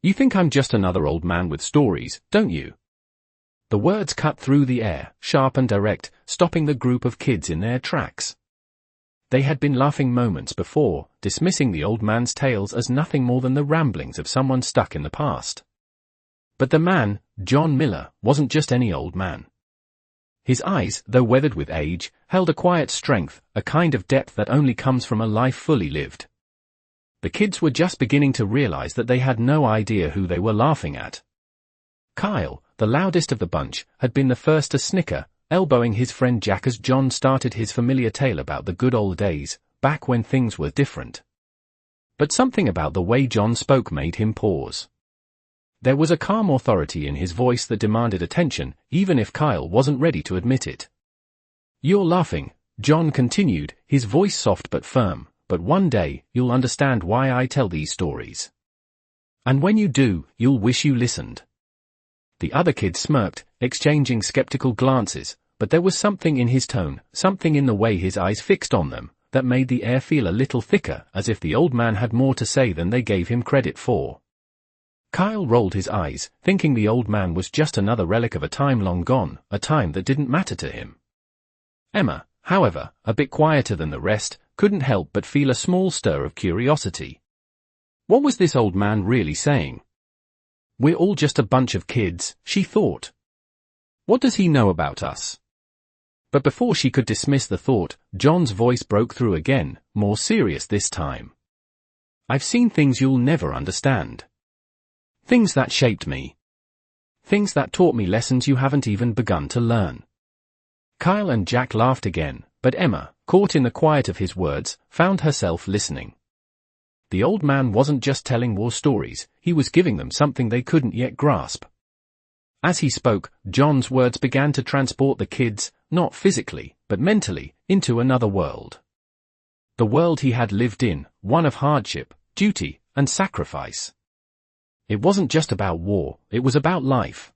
You think I'm just another old man with stories, don't you? The words cut through the air, sharp and direct, stopping the group of kids in their tracks. They had been laughing moments before, dismissing the old man's tales as nothing more than the ramblings of someone stuck in the past. But the man, John Miller, wasn't just any old man. His eyes, though weathered with age, held a quiet strength, a kind of depth that only comes from a life fully lived. The kids were just beginning to realize that they had no idea who they were laughing at. Kyle, the loudest of the bunch, had been the first to snicker, elbowing his friend Jack as John started his familiar tale about the good old days, back when things were different. But something about the way John spoke made him pause. There was a calm authority in his voice that demanded attention, even if Kyle wasn't ready to admit it. "You're laughing," John continued, his voice soft but firm, "but one day, you'll understand why I tell these stories. And when you do, you'll wish you listened." The other kids smirked, exchanging skeptical glances, but there was something in his tone, something in the way his eyes fixed on them, that made the air feel a little thicker, as if the old man had more to say than they gave him credit for. Kyle rolled his eyes, thinking the old man was just another relic of a time long gone, a time that didn't matter to him. Emma, however, a bit quieter than the rest, couldn't help but feel a small stir of curiosity. What was this old man really saying? We're all just a bunch of kids, she thought. What does he know about us? But before she could dismiss the thought, John's voice broke through again, more serious this time. I've seen things you'll never understand. Things that shaped me. Things that taught me lessons you haven't even begun to learn. Kyle and Jack laughed again, but Emma, caught in the quiet of his words, found herself listening. The old man wasn't just telling war stories, he was giving them something they couldn't yet grasp. As he spoke, John's words began to transport the kids, not physically, but mentally, into another world. The world he had lived in, one of hardship, duty, and sacrifice. It wasn't just about war, it was about life.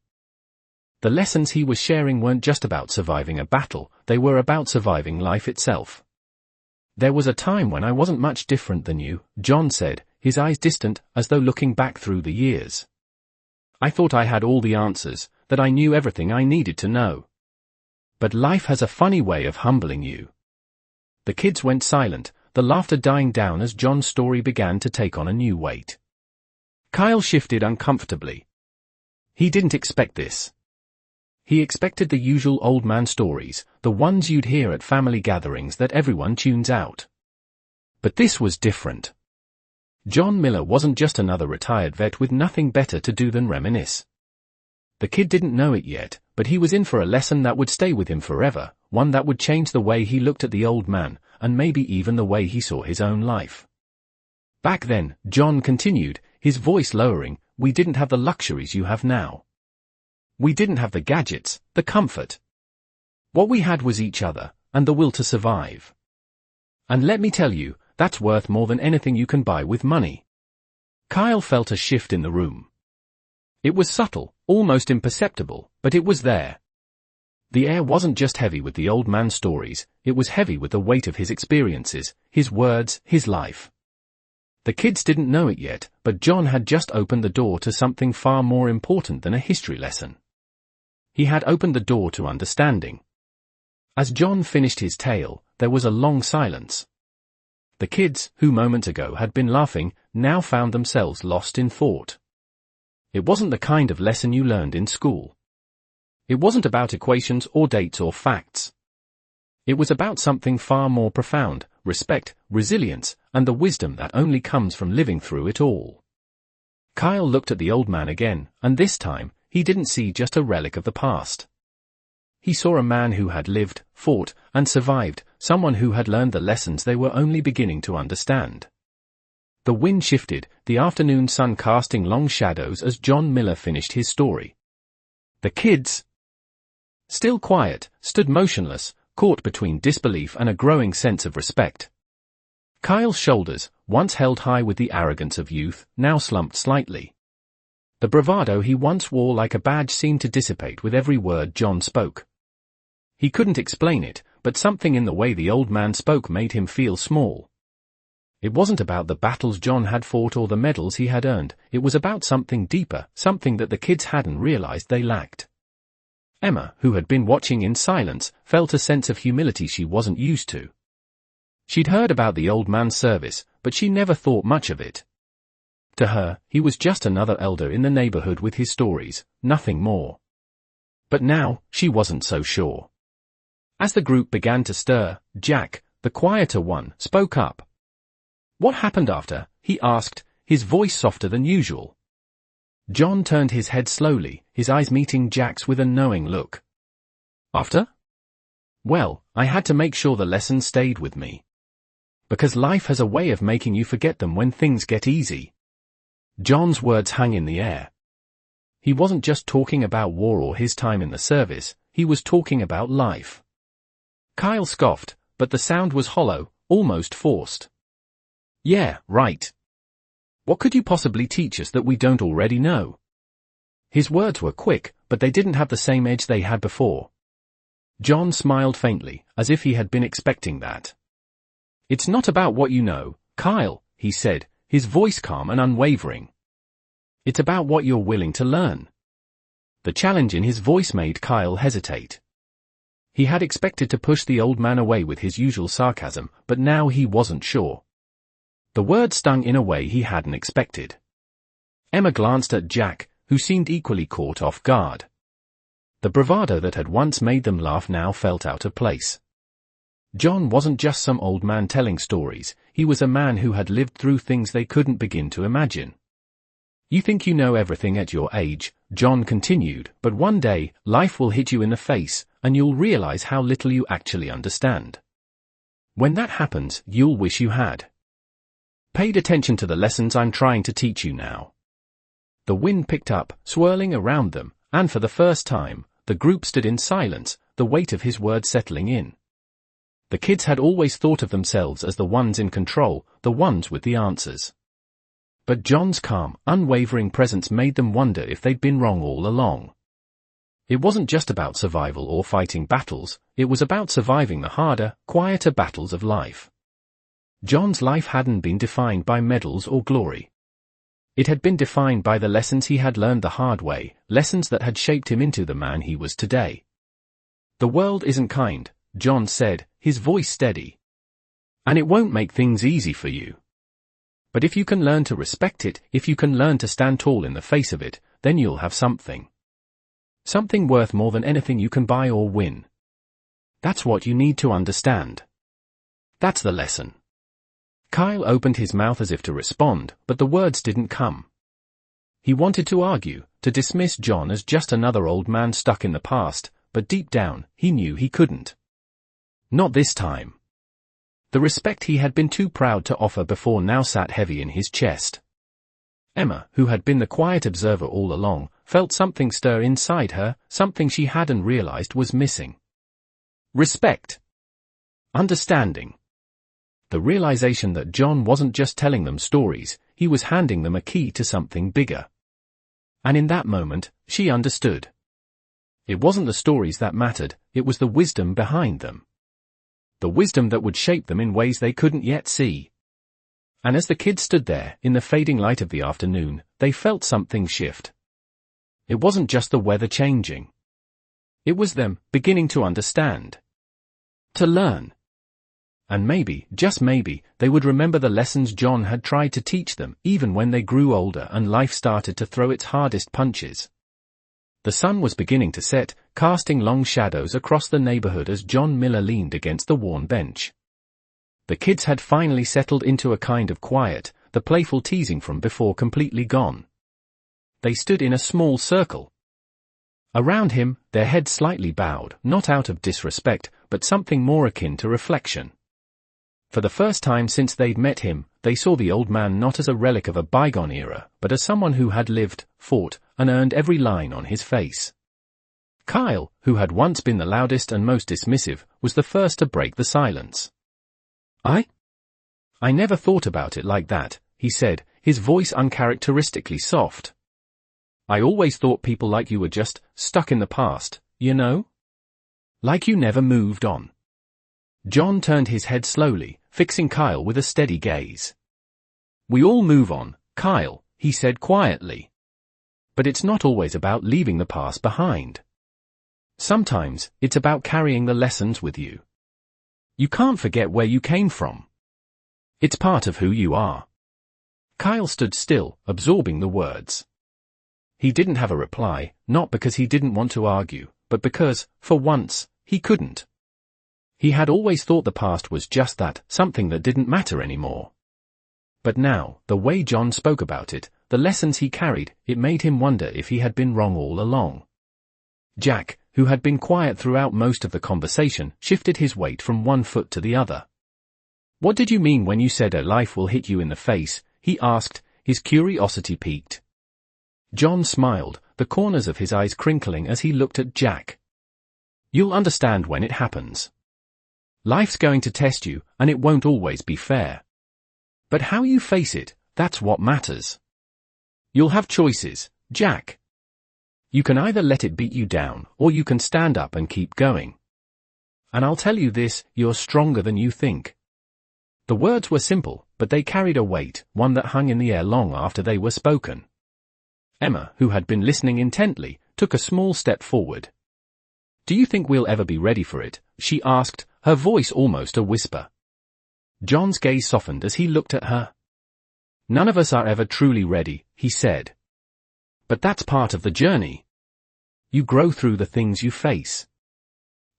The lessons he was sharing weren't just about surviving a battle, they were about surviving life itself. There was a time when I wasn't much different than you, John said, his eyes distant, as though looking back through the years. I thought I had all the answers, that I knew everything I needed to know. But life has a funny way of humbling you. The kids went silent, the laughter dying down as John's story began to take on a new weight. Kyle shifted uncomfortably. He didn't expect this. He expected the usual old man stories, the ones you'd hear at family gatherings that everyone tunes out. But this was different. John Miller wasn't just another retired vet with nothing better to do than reminisce. The kid didn't know it yet, but he was in for a lesson that would stay with him forever, one that would change the way he looked at the old man, and maybe even the way he saw his own life. Back then, John continued, his voice lowering, we didn't have the luxuries you have now. We didn't have the gadgets, the comfort. What we had was each other, and the will to survive. And let me tell you, that's worth more than anything you can buy with money. Kyle felt a shift in the room. It was subtle, almost imperceptible, but it was there. The air wasn't just heavy with the old man's stories, it was heavy with the weight of his experiences, his words, his life. The kids didn't know it yet, but John had just opened the door to something far more important than a history lesson. He had opened the door to understanding. As John finished his tale, there was a long silence. The kids, who moments ago had been laughing, now found themselves lost in thought. It wasn't the kind of lesson you learned in school. It wasn't about equations or dates or facts. It was about something far more profound, respect, resilience, and the wisdom that only comes from living through it all. Kyle looked at the old man again, and this time, he didn't see just a relic of the past. He saw a man who had lived, fought, and survived, someone who had learned the lessons they were only beginning to understand. The wind shifted, the afternoon sun casting long shadows as John Miller finished his story. The kids, still quiet, stood motionless, caught between disbelief and a growing sense of respect. Kyle's shoulders, once held high with the arrogance of youth, now slumped slightly. The bravado he once wore like a badge seemed to dissipate with every word John spoke. He couldn't explain it, but something in the way the old man spoke made him feel small. It wasn't about the battles John had fought or the medals he had earned, it was about something deeper, something that the kids hadn't realized they lacked. Emma, who had been watching in silence, felt a sense of humility she wasn't used to. She'd heard about the old man's service, but she never thought much of it. To her, he was just another elder in the neighborhood with his stories, nothing more. But now, she wasn't so sure. As the group began to stir, Jack, the quieter one, spoke up. "What happened after?" he asked, his voice softer than usual. John turned his head slowly, his eyes meeting Jack's with a knowing look. "After? Well, I had to make sure the lessons stayed with me. Because life has a way of making you forget them when things get easy." John's words hung in the air. He wasn't just talking about war or his time in the service, he was talking about life. Kyle scoffed, but the sound was hollow, almost forced. "Yeah, right. What could you possibly teach us that we don't already know?" His words were quick, but they didn't have the same edge they had before. John smiled faintly, as if he had been expecting that. "It's not about what you know, Kyle," he said, his voice calm and unwavering. "It's about what you're willing to learn." The challenge in his voice made Kyle hesitate. He had expected to push the old man away with his usual sarcasm, but now he wasn't sure. The word stung in a way he hadn't expected. Emma glanced at Jack, who seemed equally caught off guard. The bravado that had once made them laugh now felt out of place. John wasn't just some old man telling stories, he was a man who had lived through things they couldn't begin to imagine. "You think you know everything at your age," John continued, "but one day, life will hit you in the face, and you'll realize how little you actually understand. When that happens, you'll wish you had paid attention to the lessons I'm trying to teach you now." The wind picked up, swirling around them, and for the first time, the group stood in silence, the weight of his words settling in. The kids had always thought of themselves as the ones in control, the ones with the answers. But John's calm, unwavering presence made them wonder if they'd been wrong all along. It wasn't just about survival or fighting battles, it was about surviving the harder, quieter battles of life. John's life hadn't been defined by medals or glory. It had been defined by the lessons he had learned the hard way, lessons that had shaped him into the man he was today. "The world isn't kind," John said, his voice steady. "And it won't make things easy for you. But if you can learn to respect it, if you can learn to stand tall in the face of it, then you'll have something. Something worth more than anything you can buy or win. That's what you need to understand. That's the lesson." Kyle opened his mouth as if to respond, but the words didn't come. He wanted to argue, to dismiss John as just another old man stuck in the past, but deep down, he knew he couldn't. Not this time. The respect he had been too proud to offer before now sat heavy in his chest. Emma, who had been the quiet observer all along, felt something stir inside her, something she hadn't realized was missing. Respect. Understanding. The realization that John wasn't just telling them stories, he was handing them a key to something bigger. And in that moment, she understood. It wasn't the stories that mattered, it was the wisdom behind them. The wisdom that would shape them in ways they couldn't yet see. And as the kids stood there, in the fading light of the afternoon, they felt something shift. It wasn't just the weather changing. It was them, beginning to understand. To learn. And maybe, just maybe, they would remember the lessons John had tried to teach them, even when they grew older and life started to throw its hardest punches. The sun was beginning to set, casting long shadows across the neighborhood as John Miller leaned against the worn bench. The kids had finally settled into a kind of quiet, the playful teasing from before completely gone. They stood in a small circle. Around him, their heads slightly bowed, not out of disrespect, but something more akin to reflection. For the first time since they'd met him, they saw the old man not as a relic of a bygone era, but as someone who had lived, fought, and earned every line on his face. Kyle, who had once been the loudest and most dismissive, was the first to break the silence. I never thought about it like that," he said, his voice uncharacteristically soft. "I always thought people like you were just stuck in the past, you know? Like you never moved on." John turned his head slowly, fixing Kyle with a steady gaze. "We all move on, Kyle," he said quietly. "But it's not always about leaving the past behind. Sometimes, it's about carrying the lessons with you. You can't forget where you came from. It's part of who you are." Kyle stood still, absorbing the words. He didn't have a reply, not because he didn't want to argue, but because, for once, he couldn't. He had always thought the past was just that, something that didn't matter anymore. But now, the way John spoke about it, the lessons he carried, it made him wonder if he had been wrong all along. Jack, who had been quiet throughout most of the conversation, shifted his weight from one foot to the other. "What did you mean when you said a life will hit you in the face?" he asked, his curiosity piqued. John smiled, the corners of his eyes crinkling as he looked at Jack. "You'll understand when it happens. Life's going to test you, and it won't always be fair. But how you face it, that's what matters. You'll have choices, Jack. You can either let it beat you down, or you can stand up and keep going. And I'll tell you this, you're stronger than you think." The words were simple, but they carried a weight, one that hung in the air long after they were spoken. Emma, who had been listening intently, took a small step forward. "Do you think we'll ever be ready for it?" she asked, her voice almost a whisper. John's gaze softened as he looked at her. "None of us are ever truly ready," he said. "But that's part of the journey. You grow through the things you face.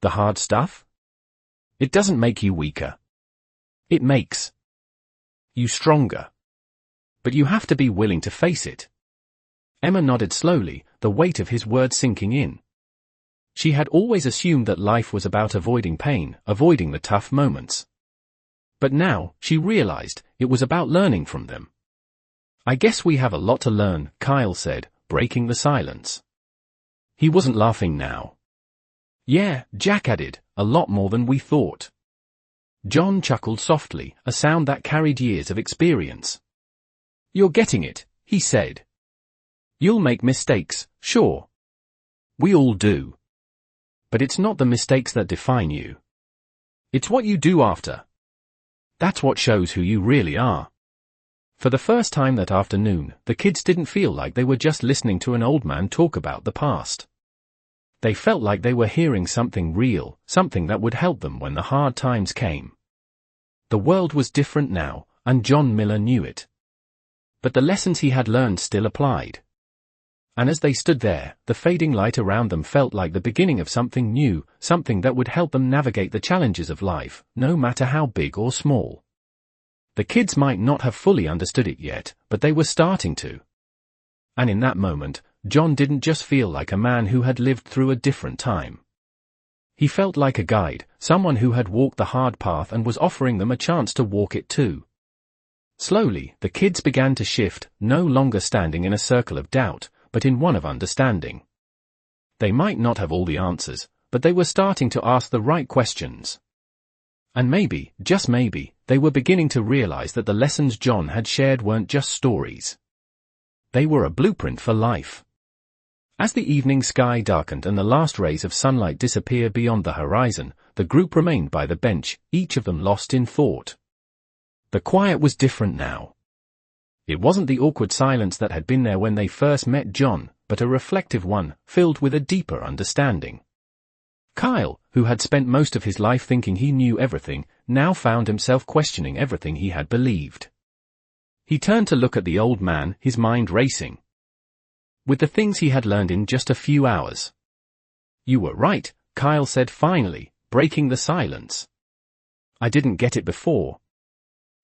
The hard stuff? It doesn't make you weaker. It makes you stronger. But you have to be willing to face it." Emma nodded slowly, the weight of his words sinking in. She had always assumed that life was about avoiding pain, avoiding the tough moments. But now, she realized, it was about learning from them. "I guess we have a lot to learn," Kyle said, breaking the silence. He wasn't laughing now. "Yeah," Jack added, "a lot more than we thought." John chuckled softly, a sound that carried years of experience. "You're getting it," he said. "You'll make mistakes, sure. We all do. But it's not the mistakes that define you. It's what you do after. That's what shows who you really are." For the first time that afternoon, the kids didn't feel like they were just listening to an old man talk about the past. They felt like they were hearing something real, something that would help them when the hard times came. The world was different now, and John Miller knew it. But the lessons he had learned still applied. And as they stood there, the fading light around them felt like the beginning of something new, something that would help them navigate the challenges of life, no matter how big or small. The kids might not have fully understood it yet, but they were starting to. And in that moment, John didn't just feel like a man who had lived through a different time. He felt like a guide, someone who had walked the hard path and was offering them a chance to walk it too. Slowly, the kids began to shift, no longer standing in a circle of doubt, but in one of understanding. They might not have all the answers, but they were starting to ask the right questions. And maybe, just maybe, they were beginning to realize that the lessons John had shared weren't just stories. They were a blueprint for life. As the evening sky darkened and the last rays of sunlight disappeared beyond the horizon, the group remained by the bench, each of them lost in thought. The quiet was different now. It wasn't the awkward silence that had been there when they first met John, but a reflective one, filled with a deeper understanding. Kyle, who had spent most of his life thinking he knew everything, now found himself questioning everything he had believed. He turned to look at the old man, his mind racing with the things he had learned in just a few hours. "You were right," Kyle said finally, breaking the silence. "I didn't get it before.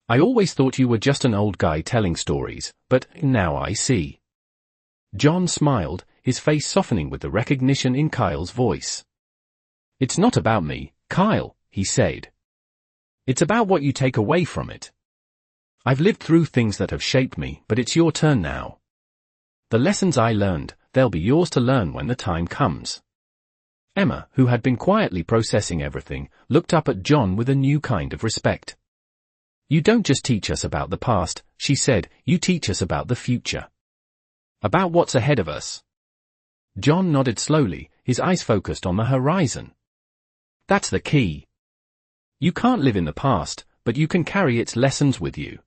I always thought you were just an old guy telling stories, but now I see." John smiled, his face softening with the recognition in Kyle's voice. "It's not about me, Kyle," he said. "It's about what you take away from it. I've lived through things that have shaped me, but it's your turn now. The lessons I learned, they'll be yours to learn when the time comes." Emma, who had been quietly processing everything, looked up at John with a new kind of respect. "You don't just teach us about the past," she said, "you teach us about the future. About what's ahead of us." John nodded slowly, his eyes focused on the horizon. "That's the key. You can't live in the past, but you can carry its lessons with you.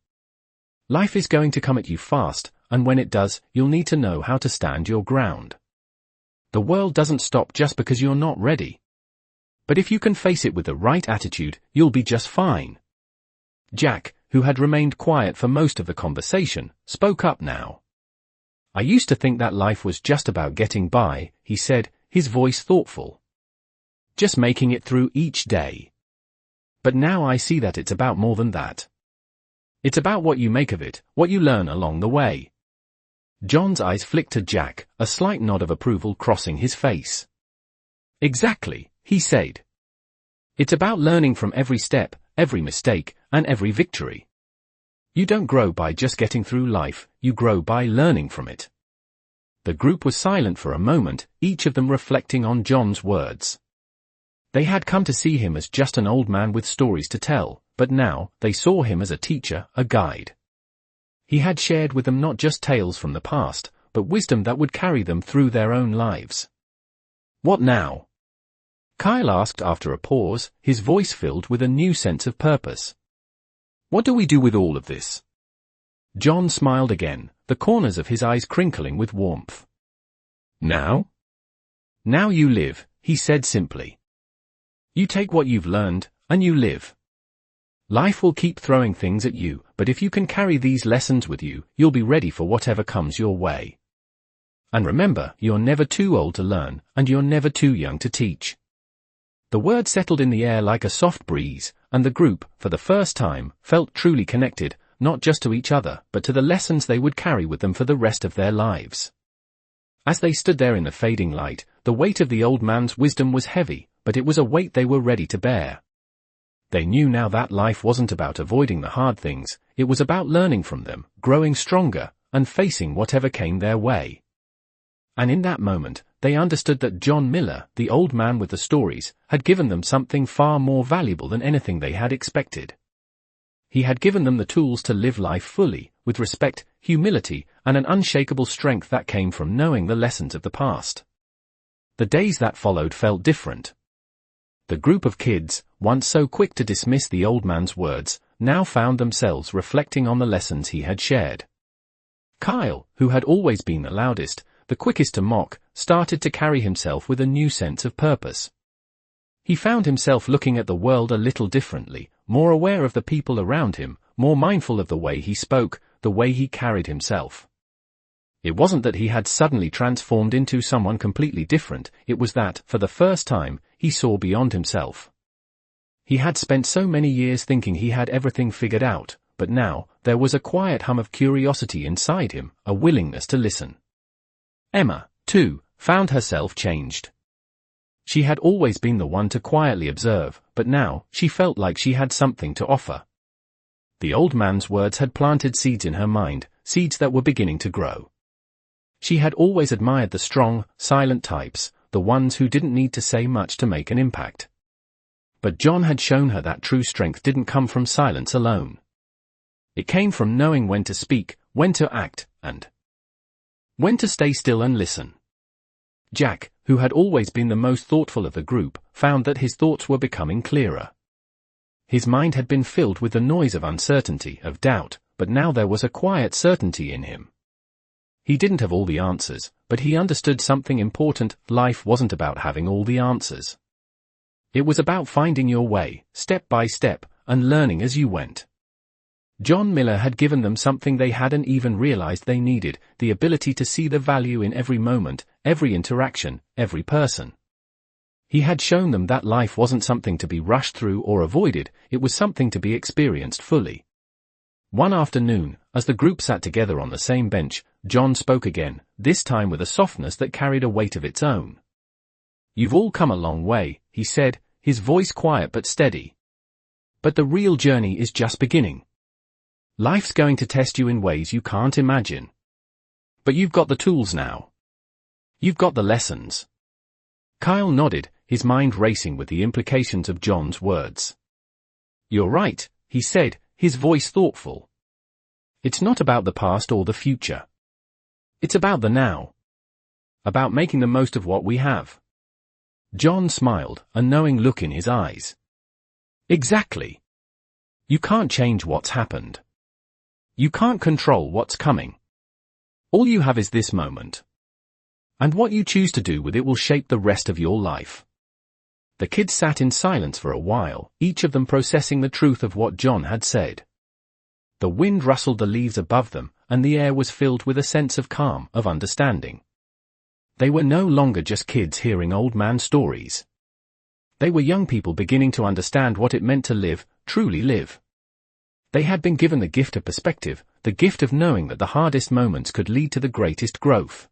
Life is going to come at you fast, and when it does, you'll need to know how to stand your ground. The world doesn't stop just because you're not ready. But if you can face it with the right attitude, you'll be just fine. Jack, who had remained quiet for most of the conversation, spoke up now. I used to think that life was just about getting by, he said, his voice thoughtful. Just making it through each day. But now I see that it's about more than that. It's about what you make of it, what you learn along the way. John's eyes flicked to Jack, a slight nod of approval crossing his face. Exactly, he said. It's about learning from every step, every mistake, and every victory. You don't grow by just getting through life, you grow by learning from it. The group was silent for a moment, each of them reflecting on John's words. They had come to see him as just an old man with stories to tell, but now, they saw him as a teacher, a guide. He had shared with them not just tales from the past, but wisdom that would carry them through their own lives. What now? Kyle asked after a pause, his voice filled with a new sense of purpose. What do we do with all of this? John smiled again, the corners of his eyes crinkling with warmth. Now? Now you live, he said simply. You take what you've learned, and you live. Life will keep throwing things at you, but if you can carry these lessons with you, you'll be ready for whatever comes your way. And remember, you're never too old to learn, and you're never too young to teach. The word settled in the air like a soft breeze, and the group, for the first time, felt truly connected, not just to each other, but to the lessons they would carry with them for the rest of their lives. As they stood there in the fading light, the weight of the old man's wisdom was heavy, but it was a weight they were ready to bear. They knew now that life wasn't about avoiding the hard things, it was about learning from them, growing stronger, and facing whatever came their way. And in that moment, they understood that John Miller, the old man with the stories, had given them something far more valuable than anything they had expected. He had given them the tools to live life fully, with respect, humility, and an unshakable strength that came from knowing the lessons of the past. The days that followed felt different. The group of kids, once so quick to dismiss the old man's words, now found themselves reflecting on the lessons he had shared. Kyle, who had always been the loudest, the quickest to mock, started to carry himself with a new sense of purpose. He found himself looking at the world a little differently, more aware of the people around him, more mindful of the way he spoke, the way he carried himself. It wasn't that he had suddenly transformed into someone completely different, it was that, for the first time, he saw beyond himself. He had spent so many years thinking he had everything figured out, but now, there was a quiet hum of curiosity inside him, a willingness to listen. Emma, too, found herself changed. She had always been the one to quietly observe, but now, she felt like she had something to offer. The old man's words had planted seeds in her mind, seeds that were beginning to grow. She had always admired the strong, silent types, the ones who didn't need to say much to make an impact. But John had shown her that true strength didn't come from silence alone. It came from knowing when to speak, when to act, and when to stay still and listen. Jack, who had always been the most thoughtful of the group, found that his thoughts were becoming clearer. His mind had been filled with the noise of uncertainty, of doubt, but now there was a quiet certainty in him. He didn't have all the answers, but he understood something important: life wasn't about having all the answers. It was about finding your way, step by step, and learning as you went. John Miller had given them something they hadn't even realized they needed, the ability to see the value in every moment, every interaction, every person. He had shown them that life wasn't something to be rushed through or avoided, it was something to be experienced fully. One afternoon, as the group sat together on the same bench, John spoke again, this time with a softness that carried a weight of its own. "You've all come a long way," he said, his voice quiet but steady. "But the real journey is just beginning. Life's going to test you in ways you can't imagine. But you've got the tools now. You've got the lessons." Kyle nodded, his mind racing with the implications of John's words. "You're right," he said, his voice thoughtful. "It's not about the past or the future. It's about the now. About making the most of what we have." John smiled, a knowing look in his eyes. "Exactly. You can't change what's happened. You can't control what's coming. All you have is this moment. And what you choose to do with it will shape the rest of your life. The kids sat in silence for a while, each of them processing the truth of what John had said. The wind rustled the leaves above them, and the air was filled with a sense of calm, of understanding. They were no longer just kids hearing old man stories. They were young people beginning to understand what it meant to live, truly live. They had been given the gift of perspective, the gift of knowing that the hardest moments could lead to the greatest growth.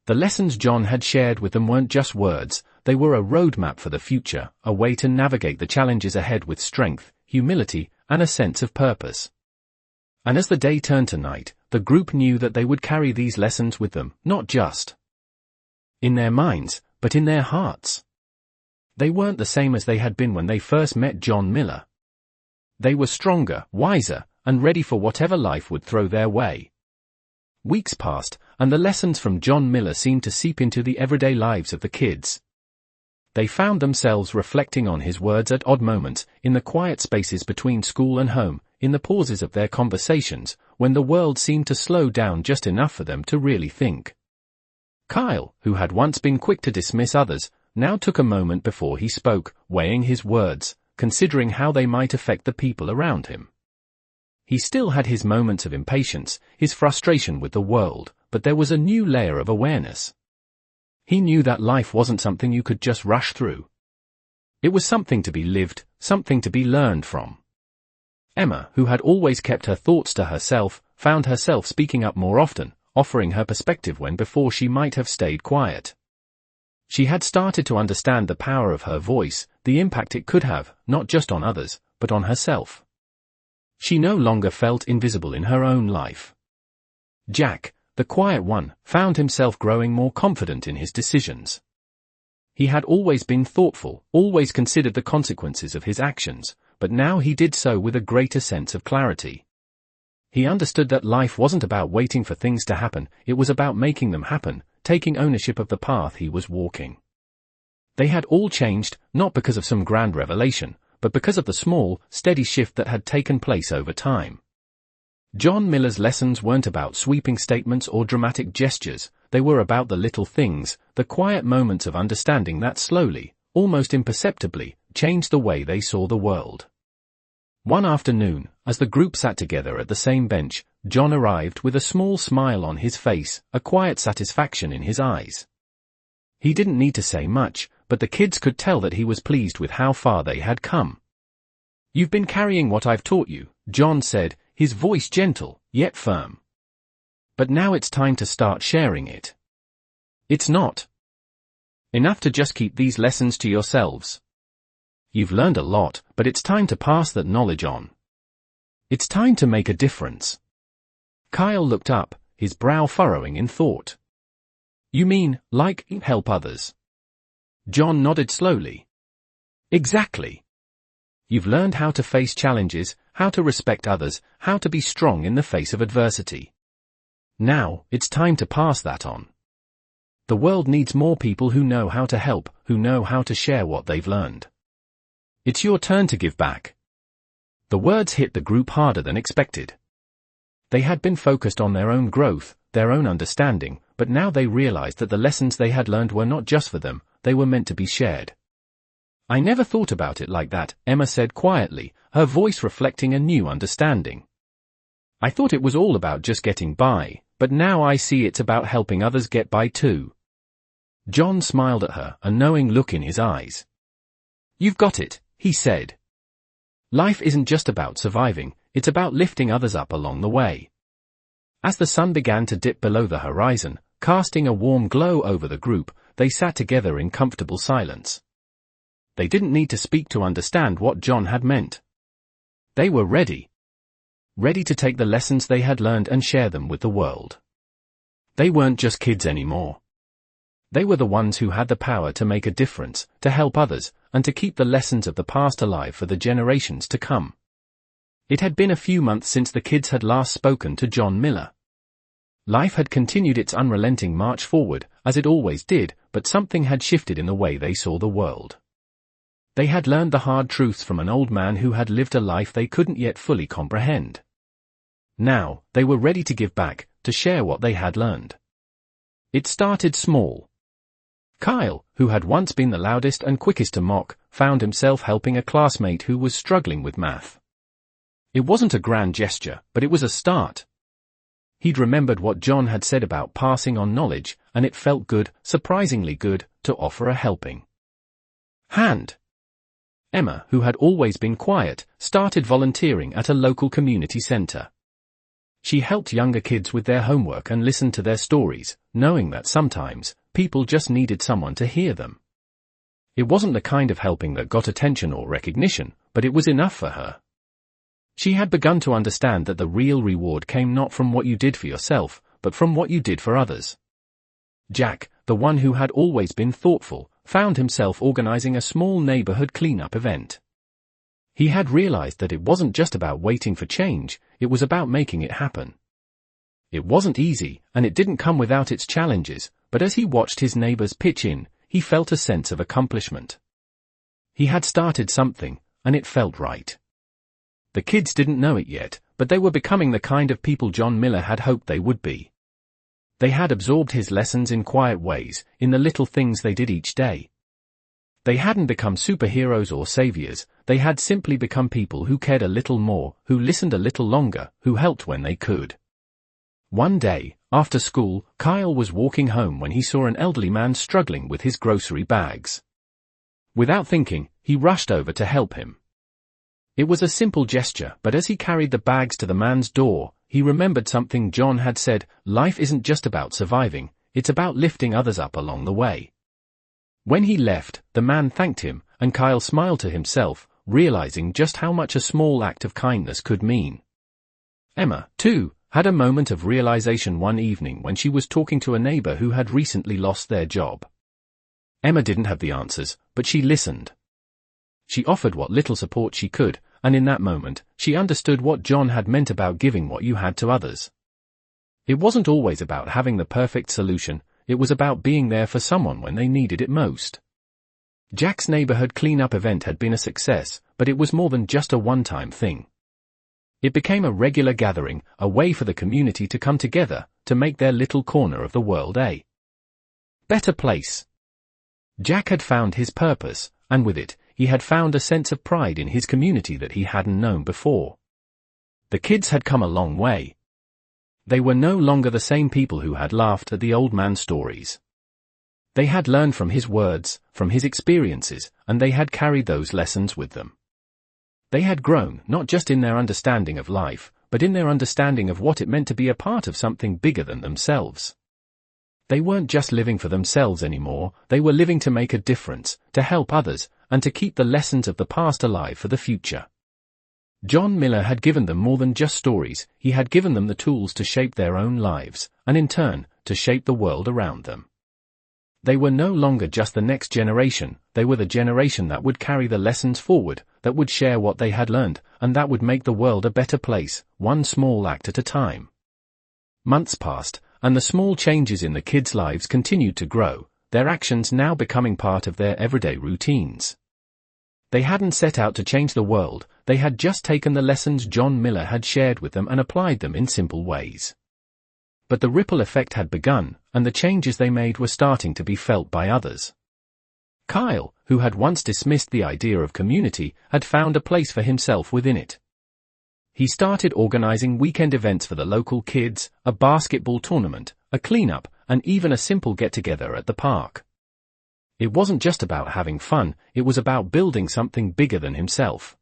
The lessons John had shared with them weren't just words, they were a roadmap for the future, a way to navigate the challenges ahead with strength, humility, and a sense of purpose. And as the day turned to night, the group knew that they would carry these lessons with them, not just in their minds, but in their hearts. They weren't the same as they had been when they first met John Miller. They were stronger, wiser, and ready for whatever life would throw their way. Weeks passed, and the lessons from John Miller seemed to seep into the everyday lives of the kids. They found themselves reflecting on his words at odd moments, in the quiet spaces between school and home, in the pauses of their conversations, when the world seemed to slow down just enough for them to really think. Kyle, who had once been quick to dismiss others, now took a moment before he spoke, weighing his words, considering how they might affect the people around him. He still had his moments of impatience, his frustration with the world, but there was a new layer of awareness. He knew that life wasn't something you could just rush through. It was something to be lived, something to be learned from. Emma, who had always kept her thoughts to herself, found herself speaking up more often, offering her perspective when before she might have stayed quiet. She had started to understand the power of her voice, the impact it could have, not just on others, but on herself. She no longer felt invisible in her own life. Jack, the quiet one, found himself growing more confident in his decisions. He had always been thoughtful, always considered the consequences of his actions, but now he did so with a greater sense of clarity. He understood that life wasn't about waiting for things to happen, it was about making them happen, taking ownership of the path he was walking. They had all changed, not because of some grand revelation, but because of the small, steady shift that had taken place over time. John Miller's lessons weren't about sweeping statements or dramatic gestures, they were about the little things, the quiet moments of understanding that slowly, almost imperceptibly, changed the way they saw the world. One afternoon, as the group sat together at the same bench, John arrived with a small smile on his face, a quiet satisfaction in his eyes. He didn't need to say much, but the kids could tell that he was pleased with how far they had come. "You've been carrying what I've taught you," John said, his voice gentle, yet firm. "But now it's time to start sharing it. It's not enough to just keep these lessons to yourselves. You've learned a lot, but it's time to pass that knowledge on. It's time to make a difference." Kyle looked up, his brow furrowing in thought. "You mean, like, help others?" John nodded slowly. "Exactly. You've learned how to face challenges, how to respect others, how to be strong in the face of adversity. Now, it's time to pass that on. The world needs more people who know how to help, who know how to share what they've learned. It's your turn to give back." The words hit the group harder than expected. They had been focused on their own growth, their own understanding, but now they realized that the lessons they had learned were not just for them, they were meant to be shared. "I never thought about it like that," Emma said quietly, her voice reflecting a new understanding. "I thought it was all about just getting by, but now I see it's about helping others get by too." John smiled at her, a knowing look in his eyes. "You've got it," he said. "Life isn't just about surviving, it's about lifting others up along the way." As the sun began to dip below the horizon, casting a warm glow over the group, they sat together in comfortable silence. They didn't need to speak to understand what John had meant. They were ready. Ready to take the lessons they had learned and share them with the world. They weren't just kids anymore. They were the ones who had the power to make a difference, to help others, and to keep the lessons of the past alive for the generations to come. It had been a few months since the kids had last spoken to John Miller. Life had continued its unrelenting march forward, as it always did, but something had shifted in the way they saw the world. They had learned the hard truths from an old man who had lived a life they couldn't yet fully comprehend. Now, they were ready to give back, to share what they had learned. It started small. Kyle, who had once been the loudest and quickest to mock, found himself helping a classmate who was struggling with math. It wasn't a grand gesture, but it was a start. He'd remembered what John had said about passing on knowledge, and it felt good, surprisingly good, to offer a helping hand. Emma, who had always been quiet, started volunteering at a local community center. She helped younger kids with their homework and listened to their stories, knowing that sometimes, people just needed someone to hear them. It wasn't the kind of helping that got attention or recognition, but it was enough for her. She had begun to understand that the real reward came not from what you did for yourself, but from what you did for others. Jack, the one who had always been thoughtful, found himself organizing a small neighborhood cleanup event. He had realized that it wasn't just about waiting for change, it was about making it happen. It wasn't easy, and it didn't come without its challenges, but as he watched his neighbors pitch in, he felt a sense of accomplishment. He had started something, and it felt right. The kids didn't know it yet, but they were becoming the kind of people John Miller had hoped they would be. They had absorbed his lessons in quiet ways, in the little things they did each day. They hadn't become superheroes or saviors, they had simply become people who cared a little more, who listened a little longer, who helped when they could. One day, after school, Kyle was walking home when he saw an elderly man struggling with his grocery bags. Without thinking, he rushed over to help him. It was a simple gesture, but as he carried the bags to the man's door, he remembered something John had said: life isn't just about surviving, it's about lifting others up along the way. When he left, the man thanked him, and Kyle smiled to himself, realizing just how much a small act of kindness could mean. Emma, too, had a moment of realization one evening when she was talking to a neighbor who had recently lost their job. Emma didn't have the answers, but she listened. She offered what little support she could, and in that moment, she understood what John had meant about giving what you had to others. It wasn't always about having the perfect solution, it was about being there for someone when they needed it most. Jack's neighborhood cleanup event had been a success, but it was more than just a one-time thing. It became a regular gathering, a way for the community to come together, to make their little corner of the world a better place. Jack had found his purpose, and with it, he had found a sense of pride in his community that he hadn't known before. The kids had come a long way. They were no longer the same people who had laughed at the old man's stories. They had learned from his words, from his experiences, and they had carried those lessons with them. They had grown, not just in their understanding of life, but in their understanding of what it meant to be a part of something bigger than themselves. They weren't just living for themselves anymore, they were living to make a difference, to help others, and to keep the lessons of the past alive for the future. John Miller had given them more than just stories, he had given them the tools to shape their own lives, and in turn, to shape the world around them. They were no longer just the next generation, they were the generation that would carry the lessons forward, that would share what they had learned, and that would make the world a better place, one small act at a time. Months passed, and the small changes in the kids' lives continued to grow, their actions now becoming part of their everyday routines. They hadn't set out to change the world, they had just taken the lessons John Miller had shared with them and applied them in simple ways. But the ripple effect had begun, and the changes they made were starting to be felt by others. Kyle, who had once dismissed the idea of community, had found a place for himself within it. He started organizing weekend events for the local kids, a basketball tournament, a cleanup, and even a simple get-together at the park. It wasn't just about having fun, it was about building something bigger than himself.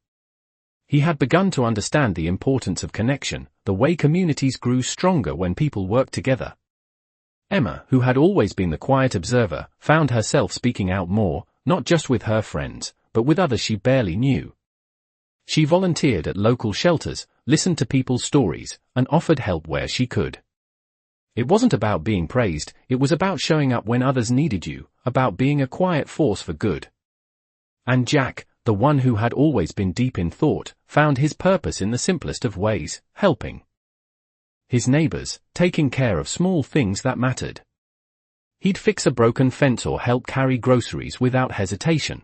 He had begun to understand the importance of connection, the way communities grew stronger when people worked together. Emma, who had always been the quiet observer, found herself speaking out more, not just with her friends, but with others she barely knew. She volunteered at local shelters, listened to people's stories, and offered help where she could. It wasn't about being praised, it was about showing up when others needed you, about being a quiet force for good. And Jack, the one who had always been deep in thought, found his purpose in the simplest of ways, helping his neighbors, taking care of small things that mattered. He'd fix a broken fence or help carry groceries without hesitation.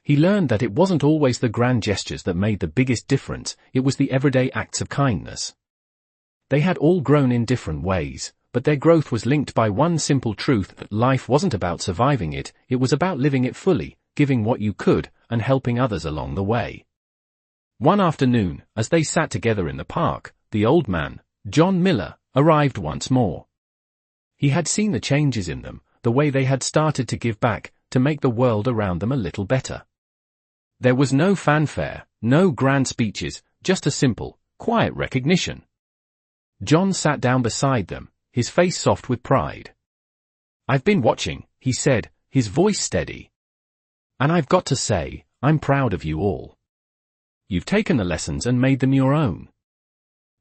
He learned that it wasn't always the grand gestures that made the biggest difference, it was the everyday acts of kindness. They had all grown in different ways, but their growth was linked by one simple truth that life wasn't about surviving it, it was about living it fully, giving what you could, and helping others along the way. One afternoon, as they sat together in the park, the old man, John Miller, arrived once more. He had seen the changes in them, the way they had started to give back, to make the world around them a little better. There was no fanfare, no grand speeches, just a simple, quiet recognition. John sat down beside them, his face soft with pride. "I've been watching," he said, his voice steady. "And I've got to say, I'm proud of you all. You've taken the lessons and made them your own.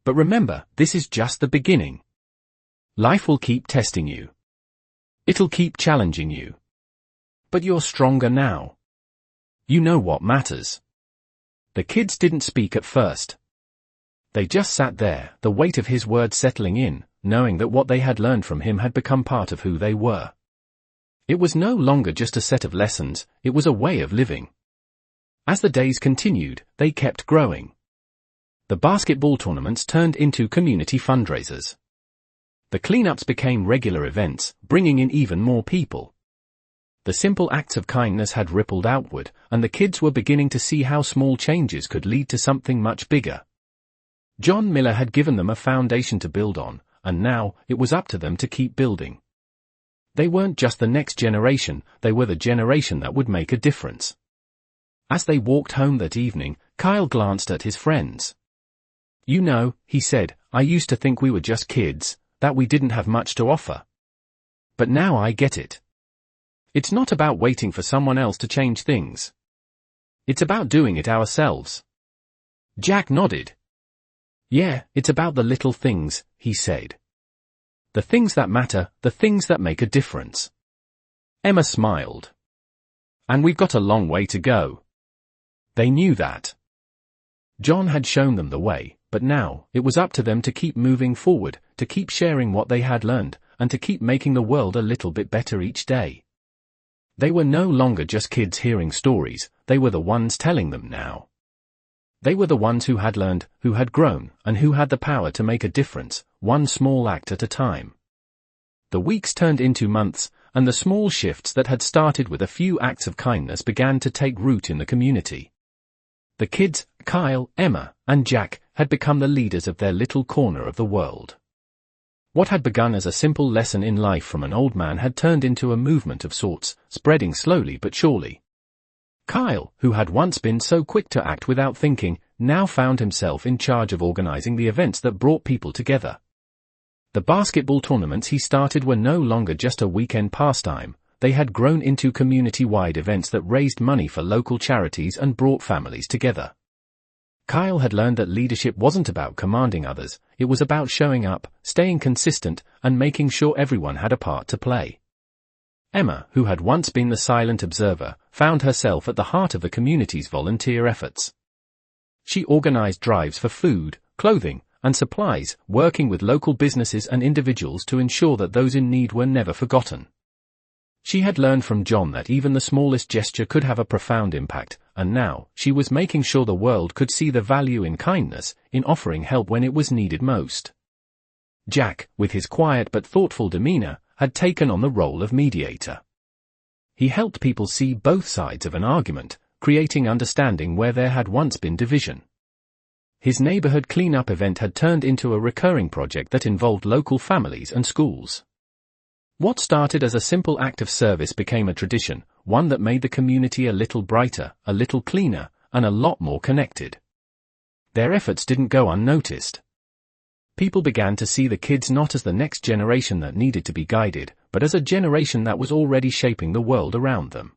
But remember, this is just the beginning. Life will keep testing you. It'll keep challenging you. But you're stronger now. You know what matters." The kids didn't speak at first. They just sat there, the weight of his words settling in, knowing that what they had learned from him had become part of who they were. It was no longer just a set of lessons, it was a way of living. As the days continued, they kept growing. The basketball tournaments turned into community fundraisers. The cleanups became regular events, bringing in even more people. The simple acts of kindness had rippled outward, and the kids were beginning to see how small changes could lead to something much bigger. John Miller had given them a foundation to build on, and now, it was up to them to keep building. They weren't just the next generation, they were the generation that would make a difference. As they walked home that evening, Kyle glanced at his friends. "You know," he said, "I used to think we were just kids, that we didn't have much to offer. But now I get it. It's not about waiting for someone else to change things. It's about doing it ourselves." Jack nodded. "Yeah, it's about the little things," he said. "The things that matter, the things that make a difference." Emma smiled. "And we've got a long way to go." They knew that. John had shown them the way, but now, it was up to them to keep moving forward, to keep sharing what they had learned, and to keep making the world a little bit better each day. They were no longer just kids hearing stories, they were the ones telling them now. They were the ones who had learned, who had grown, and who had the power to make a difference, one small act at a time. The weeks turned into months, and the small shifts that had started with a few acts of kindness began to take root in the community. The kids, Kyle, Emma, and Jack, had become the leaders of their little corner of the world. What had begun as a simple lesson in life from an old man had turned into a movement of sorts, spreading slowly but surely. Kyle, who had once been so quick to act without thinking, now found himself in charge of organizing the events that brought people together. The basketball tournaments he started were no longer just a weekend pastime, they had grown into community-wide events that raised money for local charities and brought families together. Kyle had learned that leadership wasn't about commanding others, it was about showing up, staying consistent, and making sure everyone had a part to play. Emma, who had once been the silent observer, found herself at the heart of the community's volunteer efforts. She organized drives for food, clothing, and supplies, working with local businesses and individuals to ensure that those in need were never forgotten. She had learned from John that even the smallest gesture could have a profound impact, and now, she was making sure the world could see the value in kindness, in offering help when it was needed most. Jack, with his quiet but thoughtful demeanor, had taken on the role of mediator. He helped people see both sides of an argument, creating understanding where there had once been division. His neighborhood cleanup event had turned into a recurring project that involved local families and schools. What started as a simple act of service became a tradition, one that made the community a little brighter, a little cleaner, and a lot more connected. Their efforts didn't go unnoticed. People began to see the kids not as the next generation that needed to be guided, but as a generation that was already shaping the world around them.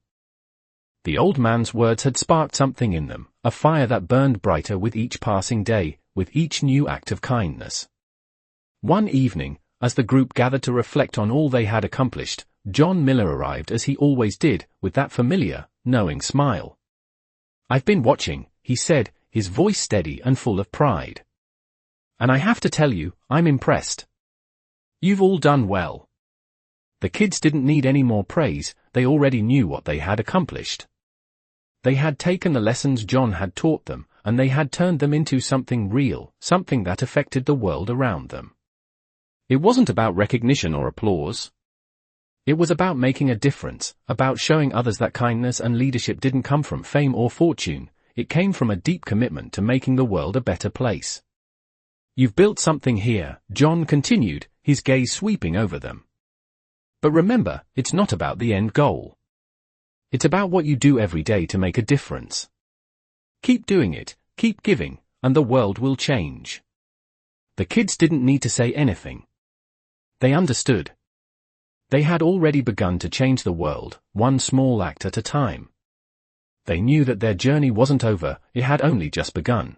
The old man's words had sparked something in them, a fire that burned brighter with each passing day, with each new act of kindness. One evening, as the group gathered to reflect on all they had accomplished, John Miller arrived as he always did, with that familiar, knowing smile. "I've been watching," he said, his voice steady and full of pride. "And I have to tell you, I'm impressed. You've all done well." The kids didn't need any more praise, they already knew what they had accomplished. They had taken the lessons John had taught them, and they had turned them into something real, something that affected the world around them. It wasn't about recognition or applause. It was about making a difference, about showing others that kindness and leadership didn't come from fame or fortune, it came from a deep commitment to making the world a better place. You've built something here, John continued, his gaze sweeping over them. But remember, it's not about the end goal. It's about what you do every day to make a difference. Keep doing it, keep giving, and the world will change. The kids didn't need to say anything. They understood. They had already begun to change the world, one small act at a time. They knew that their journey wasn't over, it had only just begun.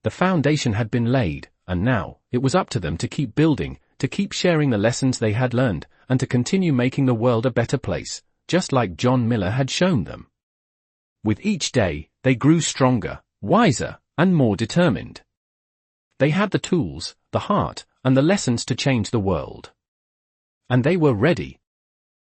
The foundation had been laid, and now, it was up to them to keep building, to keep sharing the lessons they had learned, and to continue making the world a better place, just like John Miller had shown them. With each day, they grew stronger, wiser, and more determined. They had the tools, the heart, and the lessons to change the world. And they were ready,